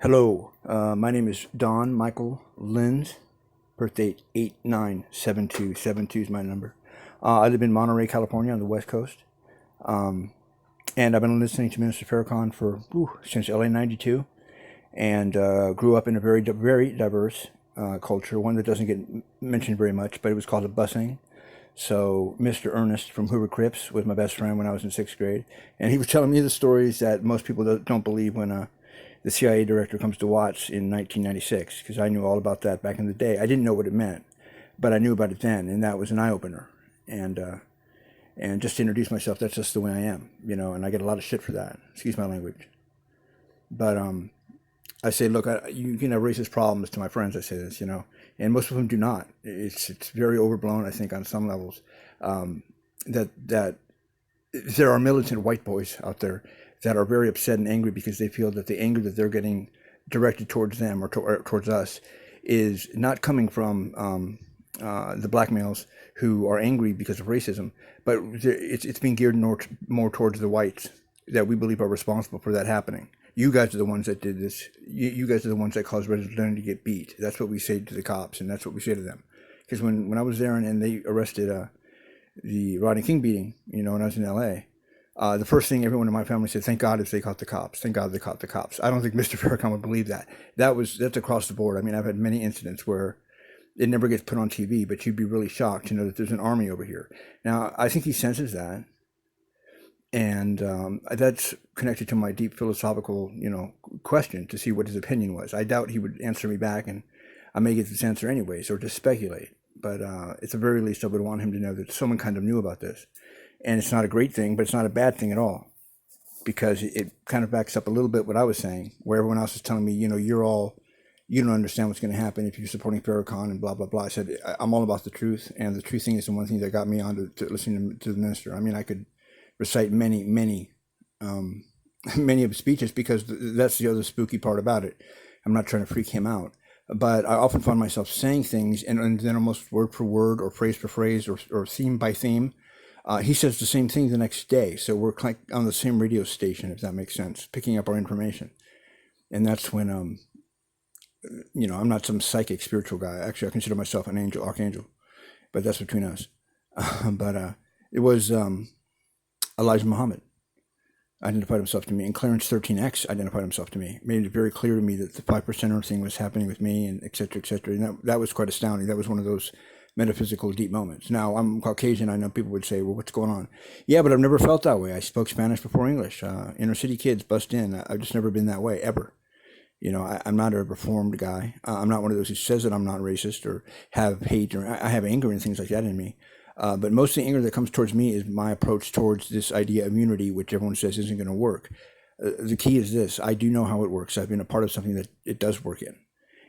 Hello, my name is Don Michael Linz, birthday 897272 is my number. I live in Monterey, California on the West Coast. And I've been listening to Minister Farrakhan since LA 92 and grew up in a very diverse culture, one that doesn't get mentioned very much, but it was called a busing. So Mr. Ernest from Hoover Crips was my best friend when I was in sixth grade. And he was telling me the stories that most people don't believe when the CIA director comes to Watts in 1996, because I knew all about that back in the day. I didn't know what it meant, but I knew about it then, and that was an eye-opener. And just to introduce myself, that's just the way I am, and I get a lot of shit for that. Excuse my language. But I say, look, you can have racist problems to my friends. I say this, and most of them do not. It's very overblown, I think, on some levels. That there are militant white boys out there that are very upset and angry because they feel that the anger that they're getting directed towards them or towards us is not coming from the black males who are angry because of racism, but it's being geared more towards the whites that we believe are responsible for that happening. You guys are the ones that did this. You guys are the ones that caused Reginald Lennon to get beat. That's what we say to the cops, and that's what we say to them. Because when I was there and they arrested the Rodney King beating, when I was in L.A., the first thing everyone in my family said, thank God if they caught the cops. Thank God they caught the cops. I don't think Mr. Farrakhan would believe that. That's across the board. I mean, I've had many incidents where it never gets put on TV, but you'd be really shocked to know that there's an army over here. Now, I think he senses that. And that's connected to my deep philosophical, question to see what his opinion was. I doubt he would answer me back, and I may get this answer anyways, or just speculate. But at the very least, I would want him to know that someone kind of knew about this. And it's not a great thing, but it's not a bad thing at all, because it kind of backs up a little bit what I was saying, where everyone else is telling me, you don't understand what's going to happen if you're supporting Farrakhan and blah, blah, blah. I said, I'm all about the truth. And the truth thing is the one thing that got me on to listening to the minister. I mean, I could recite many of his speeches, because that's the other spooky part about it. I'm not trying to freak him out, but I often find myself saying things and then almost word for word or phrase for phrase or theme by theme. He says the same thing the next day. So we're like on the same radio station, if that makes sense, picking up our information. And that's when, I'm not some psychic spiritual guy. Actually, I consider myself an archangel, but that's between us. But it was Elijah Muhammad identified himself to me, and Clarence 13X identified himself to me, made it very clear to me that the 5%er thing was happening with me, and et cetera, et cetera. And that was quite astounding. That was one of those metaphysical deep moments. Now, I'm Caucasian. I know people would say, well, what's going on? Yeah, but I've never felt that way. I spoke Spanish before English. Inner city kids bust in. I've just never been that way, ever. I'm not a reformed guy. I'm not one of those who says that I'm not racist or have hate, or I have anger and things like that in me. But most of the anger that comes towards me is my approach towards this idea of unity, which everyone says isn't going to work. The key is this. I do know how it works. I've been a part of something that it does work in.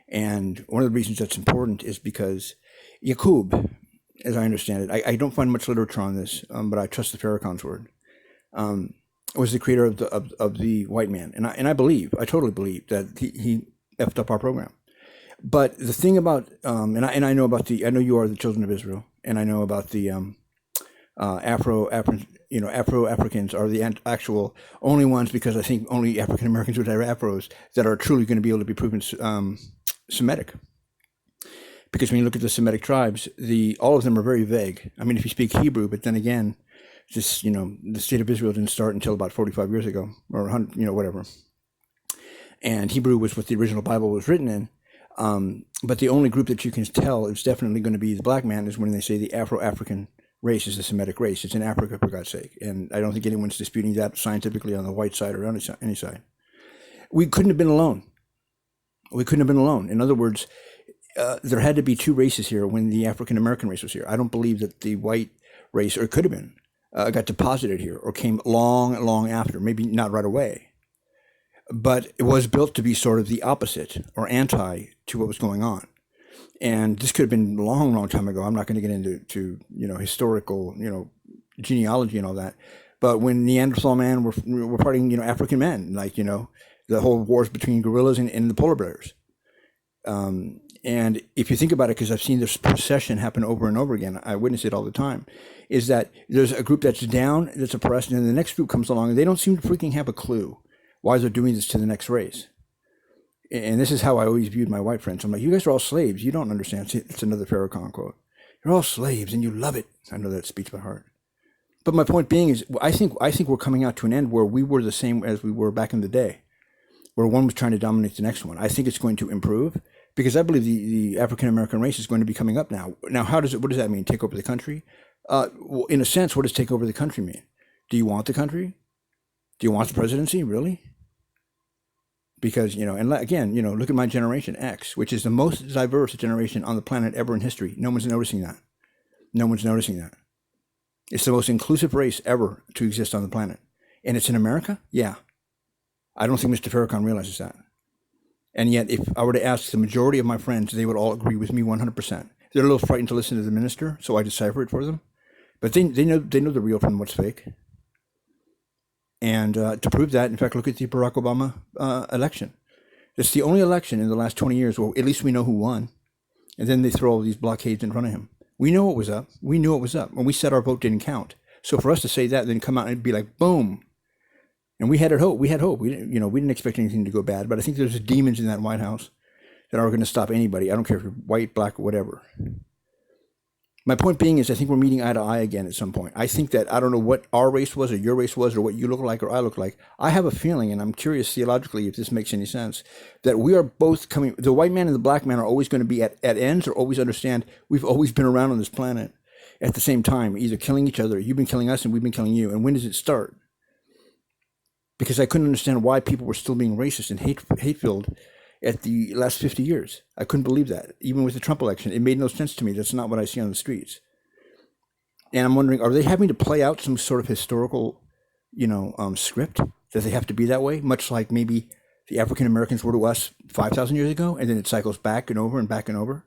And one of the reasons that's important is because Yaqub, as I understand it, I don't find much literature on this, but I trust the Farrakhan's word, was the creator of the white man. And I totally believe that he effed up our program. But the thing about, and I know you are the children of Israel, and I know about the Afro-Africans are the actual only ones, because I think only African Americans would have afros that are truly going to be able to be proven Semitic. Because when you look at the Semitic tribes, all of them are very vague. I mean, if you speak Hebrew, but then again, the state of Israel didn't start until about 45 years ago, or 100, whatever. And Hebrew was what the original Bible was written in. But the only group that you can tell is definitely going to be the black man is when they say the Afro-African race is the Semitic race. It's in Africa, for God's sake. And I don't think anyone's disputing that scientifically on the white side or on any side. We couldn't have been alone. In other words, there had to be two races here when the African-American race was here. I don't believe that the white race, or it could have been, got deposited here or came long after, maybe not right away. But it was built to be sort of the opposite or anti to what was going on. And this could have been a long time ago. I'm not going to get into historical, genealogy and all that. But when Neanderthal man were fighting, African men, like, the whole wars between gorillas and the polar bears. And if you think about it, because I've seen this procession happen over and over again, I witness it all the time, is that there's a group that's down, that's oppressed, and then the next group comes along, and they don't seem to freaking have a clue why they're doing this to the next race. and this is how I always viewed my white friends. I'm like, you guys are all slaves. You don't understand. It's another Farrakhan quote. You're all slaves and you love it. I know that speaks by heart. But my point being is, I think we're coming out to an end where we were the same as we were back in the day, where one was trying to dominate the next one. I think it's going to improve because I believe the African American race is going to be coming up now. Now, what does that mean? Take over the country? Well, in a sense, what does take over the country mean? Do you want the country? Do you want the presidency? Really? Because, and again, look at my generation X, which is the most diverse generation on the planet ever in history. No one's noticing that. No one's noticing that. It's the most inclusive race ever to exist on the planet. And it's in America? Yeah. I don't think Mr. Farrakhan realizes that. And yet, if I were to ask the majority of my friends, they would all agree with me 100%. They're a little frightened to listen to the minister, so I decipher it for them. But they know the real from what's fake. And to prove that, in fact, look at the Barack Obama election. It's the only election in the last 20 years where at least we know who won. And then they throw all these blockades in front of him. We know what was up. We knew what was up. When we said our vote didn't count. So for us to say that, then come out and be like, boom. And we had hope. We had hope. We didn't expect anything to go bad. But I think there's demons in that White House that are going to stop anybody. I don't care if you're white, black, or whatever. My point being is I think we're meeting eye to eye again at some point. I think that I don't know what our race was or your race was or what you look like or I look like. I have a feeling, and I'm curious theologically if this makes any sense, that we are both coming, the white man and the black man are always going to be at ends or always understand we've always been around on this planet at the same time, either killing each other, you've been killing us and we've been killing you. And when does it start? Because I couldn't understand why people were still being racist and hate-filled at the last 50 years. I couldn't believe that. Even with the Trump election, it made no sense to me. That's not what I see on the streets. And I'm wondering, are they having to play out some sort of historical, script? Does they have to be that way? Much like maybe the African Americans were to us 5,000 years ago, and then it cycles back and over and back and over.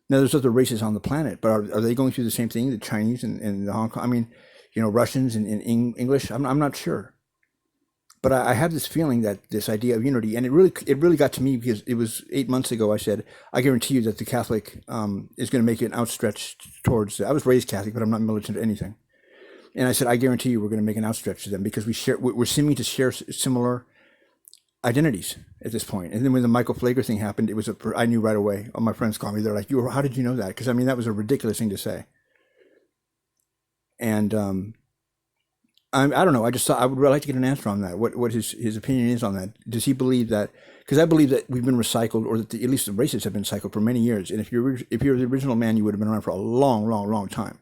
Now, there's other races on the planet, but are they going through the same thing? The Chinese and the Hong Kong, Russians and English? I'm not sure. But I have this feeling that this idea of unity, and it really got to me because it was 8 months ago. I said, I guarantee you that the Catholic is going to make an outstretch towards. I was raised Catholic, but I'm not militant or anything. And I said, I guarantee you, we're going to make an outstretch to them because we're seeming to share similar identities at this point. And then when the Michael Flager thing happened, I knew right away. All my friends called me. They're like, how did you know that? Because that was a ridiculous thing to say. And I don't know. I just thought I would really like to get an answer on that. What his opinion is on that. Does he believe that? Because I believe that we've been recycled, or that at least the races have been cycled for many years. And if you're the original man, you would have been around for a long, long, long time.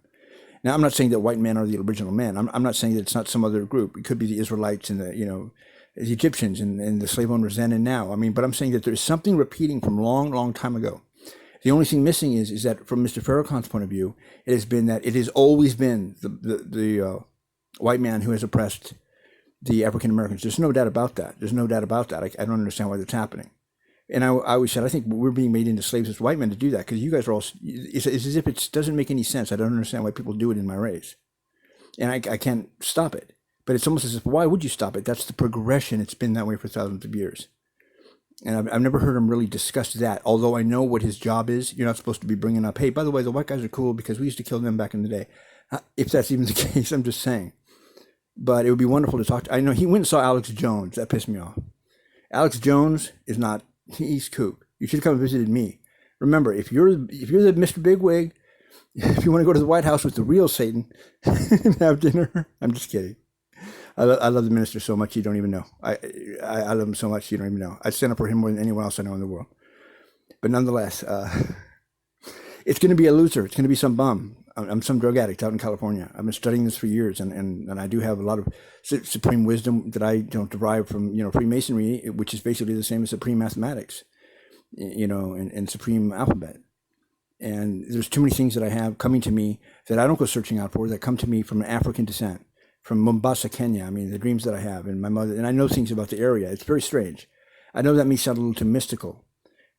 Now, I'm not saying that white men are the original man. I'm not saying that it's not some other group. It could be the Israelites and the Egyptians and the slave owners then and now. But I'm saying that there's something repeating from long, long time ago. The only thing missing is that from Mr. Farrakhan's point of view, it has been that it has always been the white man who has oppressed the African Americans. There's no doubt about that. I don't understand why that's happening. And I always said, I think we're being made into slaves as white men to do that because you guys are all, it's as if it doesn't make any sense. I don't understand why people do it in my race. And I can't stop it. But it's almost as if, why would you stop it? That's the progression. It's been that way for thousands of years. And I've never heard him really discuss that, although I know what his job is. You're not supposed to be bringing up, hey, by the way, the white guys are cool because we used to kill them back in the day. If that's even the case, I'm just saying. But it would be wonderful to talk to. I know he went and saw Alex Jones. That pissed me off. Alex Jones is not, he's kook. You should have come and visited me. Remember, if you're the Mr. Bigwig, if you want to go to the White House with the real Satan and have dinner, I'm just kidding. I love the minister so much you don't even know. I love him so much you don't even know. I'd stand up for him more than anyone else I know in the world. But nonetheless, it's going to be a loser. It's going to be some bum. I'm some drug addict out in California. I've been studying this for years, and I do have a lot of supreme wisdom that I don't derive from Freemasonry, which is basically the same as supreme mathematics, and supreme alphabet. And there's too many things that I have coming to me that I don't go searching out for, that come to me from African descent, from Mombasa, Kenya. The dreams that I have, and my mother, and I know things about the area. It's very strange. I know that may sound a little too mystical,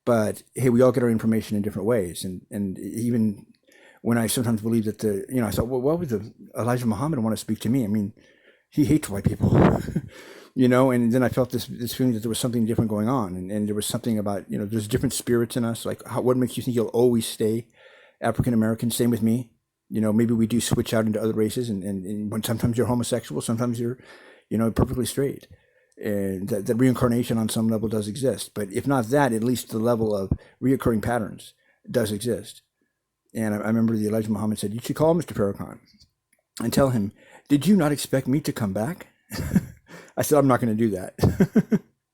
but hey, we all get our information in different ways, and even when I sometimes believe that I thought, well, why would Elijah Muhammad want to speak to me? He hates white people, and then I felt this feeling that there was something different going on. And there was something about, there's different spirits in us. Like, what makes you think you'll always stay African American? Same with me. Maybe we do switch out into other races. And when sometimes you're homosexual, sometimes you're, perfectly straight. and that reincarnation on some level does exist. But if not that, at least the level of reoccurring patterns does exist. And I remember the Elijah Muhammad said, "You should call Mr. Farrakhan and tell him, did you not expect me to come back?" I said, "I'm not going to do that."